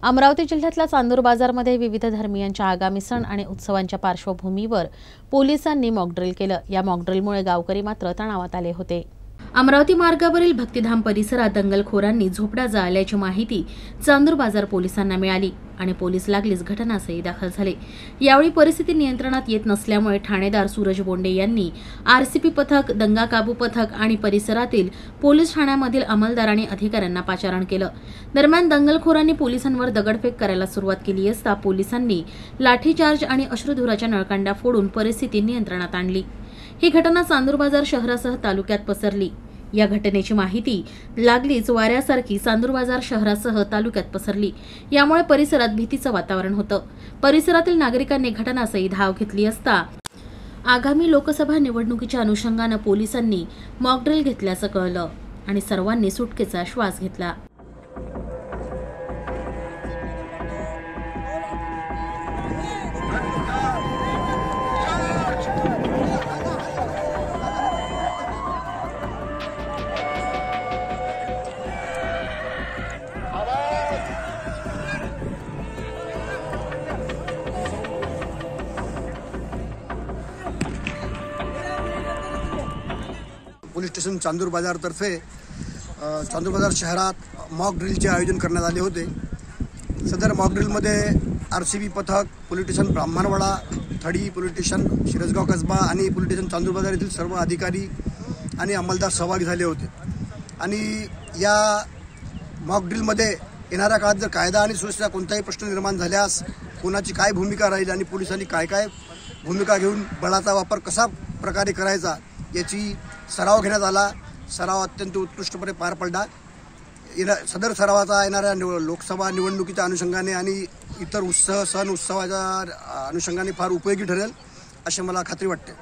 अमरावती जिल्ह्यातल्या चांदूर बाजारमध्ये विविध धर्मीयांच्या आगामी सण आणि उत्सवांच्या पार्श्वभूमीवर पोलिसांनी मॉकड्रिल केलं। या मॉकड्रिलमुळे गावकरी मात्र तणावात आले होते। अमरावती मार्गावरील भक्तिधाम परिसरात दंगलखोरांनी झोपड्या जाळल्याची माहिती चांदूर बाजार पोलिसांना मिळाली आणि पोलीस लागलीच घटनास्थळी दाखल झाले। यावेळी परिस्थिती नियंत्रणात येत नसल्यामुळे ठाणेदार सूरज बोंडे यांनी आरसीपी पथक, दंगा काबू पथक आणि परिसरातील पोलीस ठाण्यामधील अंमलदार आणि अधिकाऱ्यांना पाचारण केलं। दरम्यान दंगलखोरांनी पोलिसांवर दगडफेक करायला सुरुवात केली असता पोलिसांनी लाठीचार्ज आणि अश्रुधुराच्या नळकांड्या फोडून परिस्थिती नियंत्रणात आणली। ही घटना चांदूर बाजार शहरासह तालुक्यात पसरली। या घटनेची माहिती लागलीच वाऱ्यासारखी चांदूर बाजार शहरासह तालुक्यात पसरली। यामुळे परिसरात भीतीचं वातावरण होतं। परिसरातील नागरिकांनी घटनास्थळी धाव घेतली असता आगामी लोकसभा निवडणुकीच्या अनुषंगाने पोलिसांनी मॉकड्रिल घेतल्याचं कळलं आणि सर्वांनी सुटकेचा श्वास घेतला। पोलीस स्टेशन चांदूर बाजार तर्फे चांदूर बाजार शहरात मॉक ड्रिलचे आयोजन करण्यात आले होते। सदर मॉक ड्रिलमध्ये आरसीबी पथक, police station Brahmanwada, Thadi, police station Shirasgaon Kasba आणि पोलीस स्टेशन चांदूर बाजार येथील सर्व अधिकारी आणि अंमलदार सहभागी झाले होते। आणि या मॉक ड्रिलमध्ये येणाऱ्या काळात जर कायदा आणि सुव्यवस्थेचा कोणताही प्रश्न निर्माण झाल्यास कोणाची काय भूमिका राहील आणि पोलिसांनी काय काय भूमिका घेऊन बळाचा वापर कसा प्रकारे करायचा याची सराव घेण्यात आला। सराव अत्यंत उत्कृष्टपणे पार पडला। सदर सरावाचा येणाऱ्या लोकसभा निवडणुकीच्या अनुषंगाने आणि इतर सण उत्सवाच्या अनुषंगाने फार उपयोगी ठरेल अशी मला खात्री वाटते।